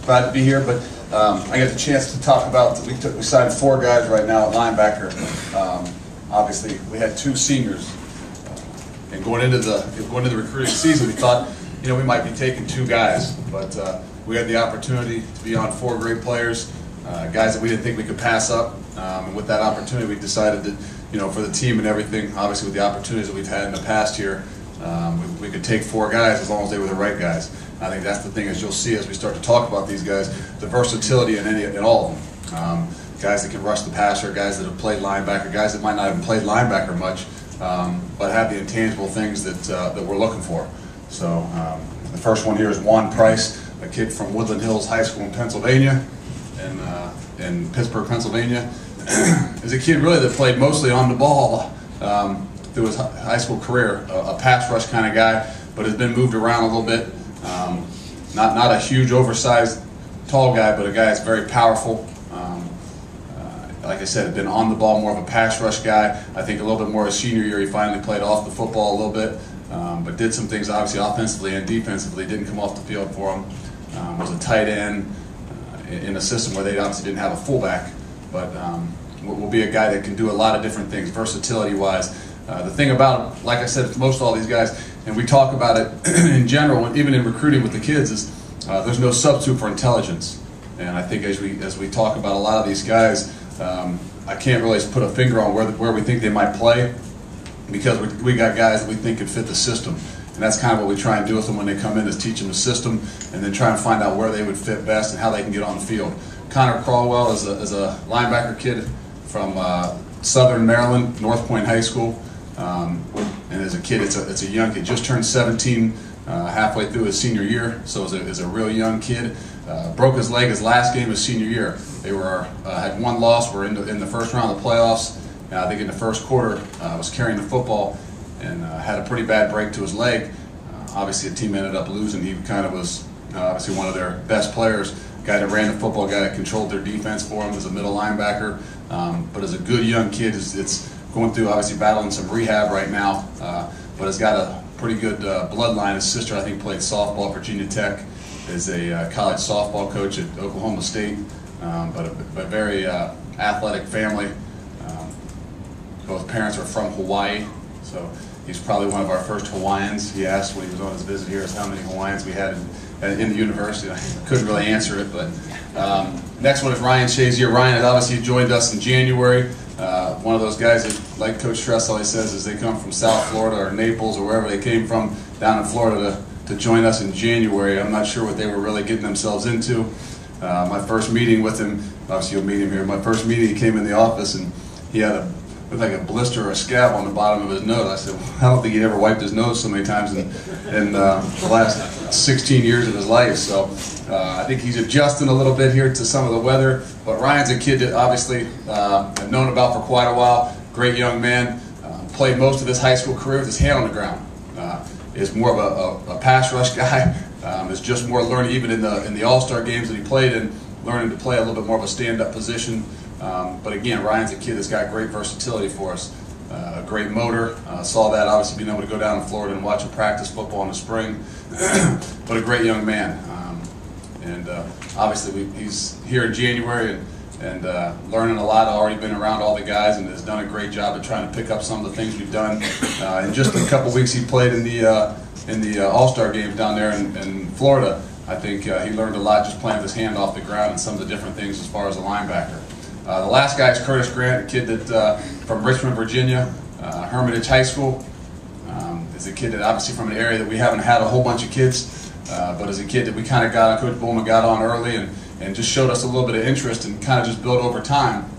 glad to be here, but I get the chance to talk about, we signed 4 guys right now at linebacker. Obviously, we had 2 seniors, and going into the recruiting season, we thought, we might be taking 2 guys, but we had the opportunity to be on 4 great players, guys that we didn't think we could pass up, and with that opportunity, we decided that, for the team and everything, obviously with the opportunities that we've had in the past here, we could take 4 guys as long as they were the right guys. I think that's the thing, as you'll see as we start to talk about these guys, the versatility in all of them. Guys that can rush the passer, guys that have played linebacker, guys that might not have played linebacker much, but have the intangible things that we're looking for. So the first one here is Juan Price, a kid from Woodland Hills High School in Pennsylvania, in Pittsburgh, Pennsylvania. Is a kid really that played mostly on the ball through his high school career, a pass rush kind of guy, but has been moved around a little bit. Not a huge, oversized, tall guy, but a guy that's very powerful. Like I said, had been on the ball, more of a pass rush guy. I think a little bit more his senior year, he finally played off the football a little bit, but did some things obviously offensively and defensively. Didn't come off the field for him. Was a tight end in a system where they obviously didn't have a fullback, but will be a guy that can do a lot of different things, versatility-wise. The thing about him, like I said, most all these guys, and we talk about it in general, even in recruiting with the kids, is there's no substitute for intelligence. And I think as we talk about a lot of these guys, I can't really put a finger on where we think they might play, because we got guys that we think can fit the system. And that's kind of what we try and do with them when they come in, is teach them the system and then try and find out where they would fit best and how they can get on the field. Connor Caldwell is a linebacker kid from Southern Maryland, North Point High School. And as a kid, it's a young kid, just turned 17 halfway through his senior year, so is a real young kid. Broke his leg his last game his senior year. They had 1 loss, were in the first round of the playoffs. I think in the first quarter was carrying the football and had a pretty bad break to his leg. Obviously the team ended up losing. He kind of was obviously one of their best players, guy that ran the football, guy that controlled their defense for him as a middle linebacker, but as a good young kid, it's going through, obviously battling some rehab right now, but has got a pretty good bloodline. His sister, I think, played softball at Virginia Tech, is a college softball coach at Oklahoma State, but a very athletic family. Both parents are from Hawaii, so he's probably one of our first Hawaiians. He asked when he was on his visit here how many Hawaiians we had in the university. I couldn't really answer it, but next one is Ryan Shazier. Ryan had obviously joined us in January. One of those guys that, like Coach Tress always says, is they come from South Florida or Naples or wherever they came from down in Florida to join us in January. I'm not sure what they were really getting themselves into. My first meeting with him, obviously you'll meet him here, my first meeting, he came in the office and he had looked like a blister or a scab on the bottom of his nose. I said, well, I don't think he'd ever wiped his nose so many times in the last 16 years of his life. So I think he's adjusting a little bit here to some of the weather. But Ryan's a kid that obviously I've known about for quite a while. Great young man. Played most of his high school career with his hand on the ground. Is more of a pass rush guy. Is just more learning, even in the All-Star games that he played in, learning to play a little bit more of a stand-up position. But again, Ryan's a kid that's got great versatility for us. A great motor. Saw that obviously being able to go down to Florida and watch him practice football in the spring. But a great young man. Obviously he's here in January and learning a lot. Already been around all the guys and has done a great job of trying to pick up some of the things we've done. In just a couple weeks he played in the All-Star games down there in Florida. I think he learned a lot just playing with his hand off the ground and some of the different things as far as a linebacker. The last guy is Curtis Grant, a kid that from Richmond, Virginia, Hermitage High School. Is a kid that obviously from an area that we haven't had a whole bunch of kids, but is a kid that we kind of got, Coach Bowman got on early and just showed us a little bit of interest and kind of just built over time.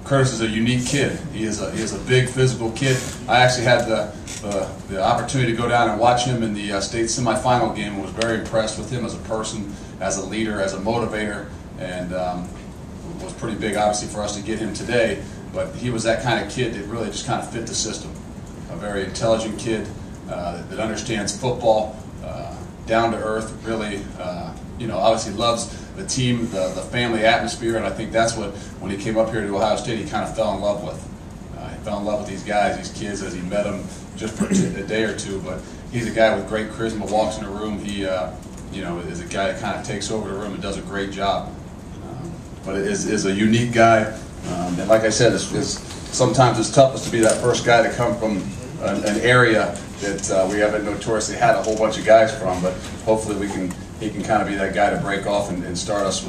Curtis is a unique kid. He is a big physical kid. I actually had the opportunity to go down and watch him in the state semifinal game and was very impressed with him as a person, as a leader, as a motivator, and was pretty big obviously for us to get him today, but he was that kind of kid that really just kind of fit the system. A very intelligent kid that understands football, down to earth, really, obviously loves the team, the family atmosphere, and I think that's what, when he came up here to Ohio State, he kind of fell in love with. He fell in love with these guys, these kids, as he met them just for a day or two, but he's a guy with great charisma, walks in a room, he you know, is a guy that kind of takes over the room and does a great job. But it is a unique guy, and like I said, sometimes it's toughest to be that first guy to come from an area that we haven't notoriously had a whole bunch of guys from. But hopefully he can kind of be that guy to break off and start us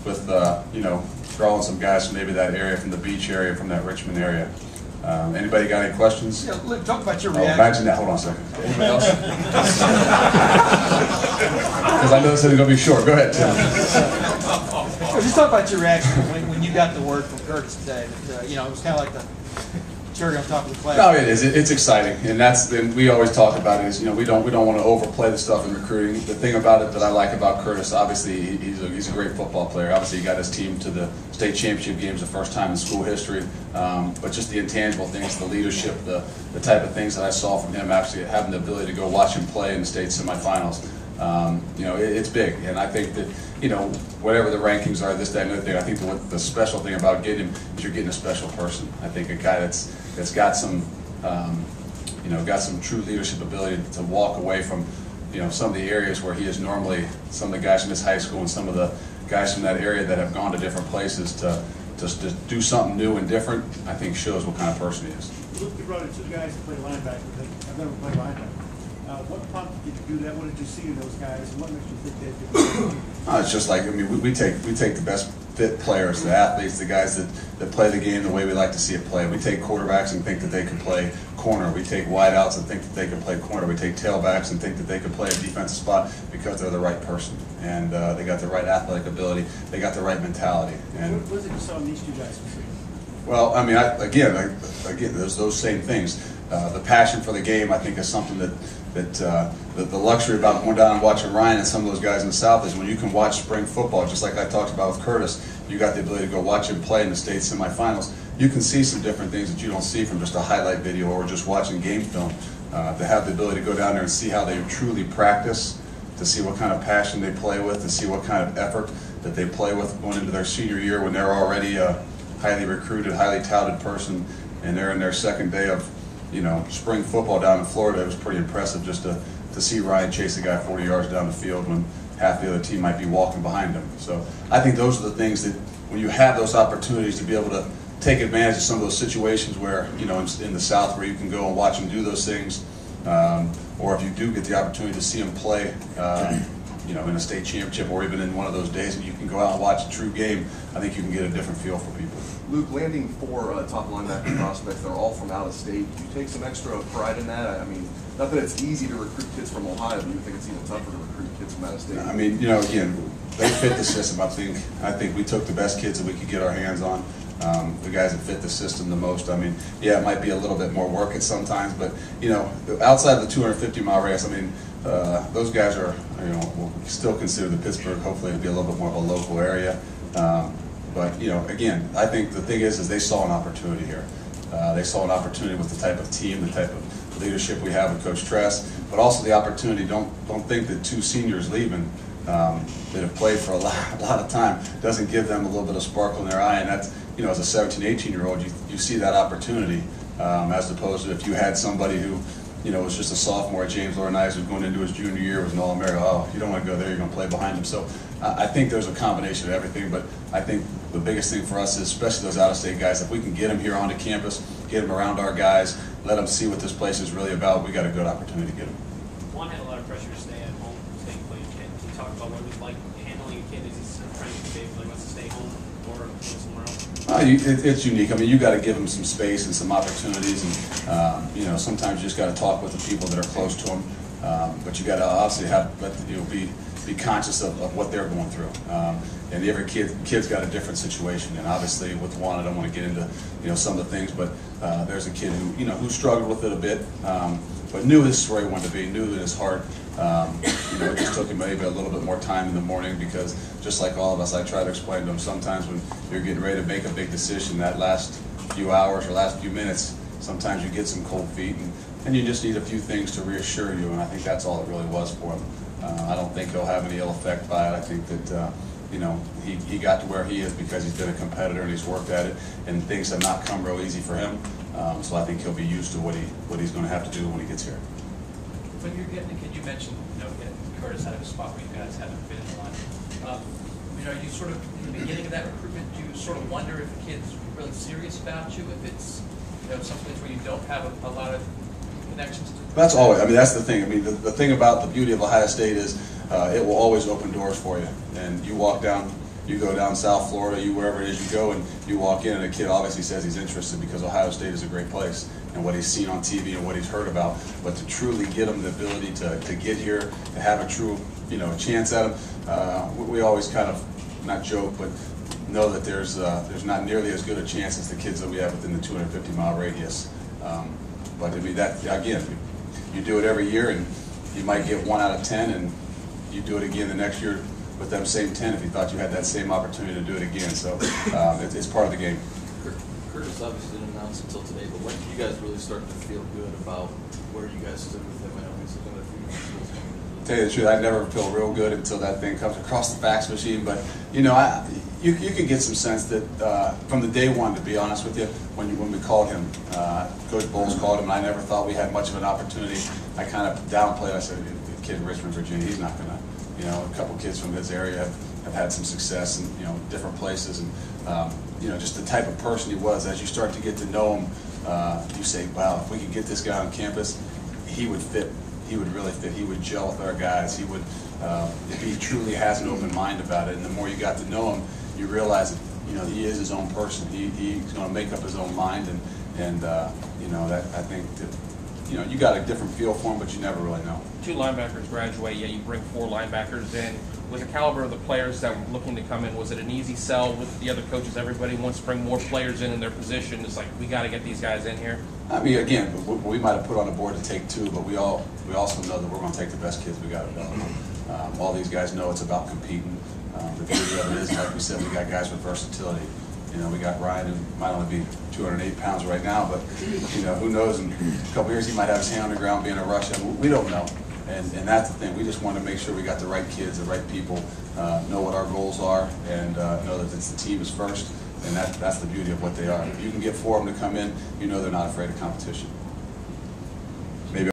with you know, drawing some guys from maybe that area, from the beach area, from that Richmond area. Anybody got any questions? Yeah, look, talk about your reaction. Imagine that. Hold on a second. Anybody else? Because I know this isn't going to be short. Go ahead, Tim. Just talk about your reaction when you got the word from Curtis today. That you know, it was kind of like the cherry on top of the class. No, it is. It's exciting, and we always talk about it. Is, you know, we don't want to overplay the stuff in recruiting. The thing about it that I like about Curtis, obviously, he's a great football player. Obviously, he got his team to the state championship games the first time in school history. But just the intangible things, the leadership, the type of things that I saw from him, actually having the ability to go watch him play in the state semifinals. You know, it's big, and I think that, you know, whatever the rankings are, this, that, and the other thing, I think what the special thing about getting him is you're getting a special person. I think a guy that's got some, you know, got some true leadership ability to walk away from, you know, some of the areas where he is normally, some of the guys from his high school and some of the guys from that area that have gone to different places to do something new and different. I think shows what kind of person he is. Luke, you brought in two guys to play linebacker. I've never played linebacker. What prompted you to do that? What did you see in those guys, and what makes you think they It's just like, I mean, we take the best fit players, the athletes, the guys that play the game the way we like to see it played. We take quarterbacks and think that they can play corner. We take wideouts and think that they can play corner. We take tailbacks and think that they can play a defensive spot because they're the right person, and they got the right athletic ability. They got the right mentality. And what was it you saw in these two guys? well, I mean, again, there's those same things. The passion for the game, I think, is something that the luxury about going down and watching Ryan and some of those guys in the South is when you can watch spring football, just like I talked about with Curtis. You got the ability to go watch him play in the state semifinals. You can see some different things that you don't see from just a highlight video or just watching game film. To have the ability to go down there and see how they truly practice, to see what kind of passion they play with, to see what kind of effort that they play with going into their senior year when they're already a highly recruited, highly touted person, and they're in their second day of, you know, spring football down in Florida. It was pretty impressive just to see Ryan chase a guy 40 yards down the field when half the other team might be walking behind him. So I think those are the things that when you have those opportunities to be able to take advantage of some of those situations where, you know, in the South where you can go and watch them do those things, or if you do get the opportunity to see them play, you know, in a state championship or even in one of those days that you can go out and watch a true game, I think you can get a different feel for people. Luke, landing 4 top linebacker prospects that are all from out of state, do you take some extra pride in that? I mean, not that it's easy to recruit kids from Ohio, but you think it's even tougher to recruit kids from out of state? I mean, you know, again, they fit the system. I think we took the best kids that we could get our hands on. The guys that fit the system the most. I mean, yeah, it might be a little bit more work at sometimes, but, you know, outside of the 250-mile radius, I mean, those guys are, you know, we'll still consider the Pittsburgh, hopefully, to be a little bit more of a local area. But, you know, again, I think the thing is they saw an opportunity here. They saw an opportunity with the type of team, the type of leadership we have with Coach Tress, but also the opportunity. Don't think that 2 seniors leaving that have played for a lot of time doesn't give them a little bit of sparkle in their eye, and that's, you know, as a 17, 18-year-old, you see that opportunity as opposed to if you had somebody who, you know, was just a sophomore at James Laurinaitis who's going into his junior year, was an All-American. Oh, you don't want to go there, you're going to play behind him. So I think there's a combination of everything, but I think the biggest thing for us is, especially those out-of-state guys, if we can get them here onto campus, get them around our guys, let them see what this place is really about, we got a good opportunity to get them. One had a lot of pressure to stay at home, stay and play a kid. Can you talk about what it was like handling a kid as he's trying to stay, like wants to stay home or go somewhere else? It's unique. I mean, you got to give them some space and some opportunities, and you know, sometimes you just got to talk with the people that are close to them. But you got to obviously be conscious of what they're going through. And every kid's got a different situation. And obviously, with one, I don't want to get into, you know, some of the things, but there's a kid who, you know, who struggled with it a bit, but knew this is where he wanted to be, knew in his heart. You know, it just took him maybe a little bit more time in the morning because, just like all of us, I try to explain to him sometimes when you're getting ready to make a big decision, that last few hours or last few minutes, sometimes you get some cold feet, and you just need a few things to reassure you, and I think that's all it really was for him. I don't think he'll have any ill effect by it. I think that you know, he got to where he is because he's been a competitor and he's worked at it, and things have not come real easy for him. So I think he'll be used to what he's going to have to do when he gets here. When you're getting a kid, you mentioned, you know, Curtis out of a spot where you guys haven't been in a while. Are you sort of in the beginning of that recruitment? Do you sort of wonder if the kid's really serious about you? If it's some place where you don't have a lot of connections to? That's always. I mean, that's the thing. I mean, the thing about the beauty of Ohio State is it will always open doors for you. And you walk down, you go down South Florida, you wherever it is you go, and you walk in, and a kid obviously says he's interested because Ohio State is a great place and what he's seen on TV and what he's heard about. But to truly get him the ability to get here, to have a true chance at him, we always kind of not joke, but know that there's not nearly as good a chance as the kids that we have within the 250-mile radius. But I mean, that again, you do it every year, and you might get 1 out of 10, and you do it again the next year with them same 10 if you thought you had that same opportunity to do it again. So it's part of the game. Curtis obviously didn't announce until today, but when did you guys really start to feel good about where you guys stood with him? I know he's another few months ago. To tell you the truth, I never feel real good until that thing comes across the fax machine. But you could get some sense that from the day one, to be honest with you, when we called him, Coach Bowles called him, and I never thought we had much of an opportunity. I kind of downplayed. I said, the kid in Richmond, Virginia, he's not gonna. A couple kids from this area have had some success in different places, and just the type of person he was. As you start to get to know him, you say, wow, if we could get this guy on campus, he would fit. He would really fit. He would gel with our guys. He would, if he truly has an open mind about it. And the more you got to know him, you realize that he is his own person. He's going to make up his own mind, and that I think that you got a different feel for him, but you never really know. 2 linebackers graduate, yet you bring 4 linebackers in. With the caliber of the players that were looking to come in, was it an easy sell with the other coaches? Everybody wants to bring more players in their position. It's like, we got to get these guys in here. I mean, again, we might have put on the board to take 2, but we also know that we're going to take the best kids we got available. All these guys know it's about competing. The beauty of it is, like we said, we got guys with versatility. We got Ryan, who might only be 208 pounds right now, but who knows? In a couple years, he might have his hand on the ground being a rusher. We don't know. And that's the thing. We just want to make sure we got the right kids, the right people, know what our goals are, and know that the team is first. And that's the beauty of what they are. If you can get 4 of them to come in, they're not afraid of competition.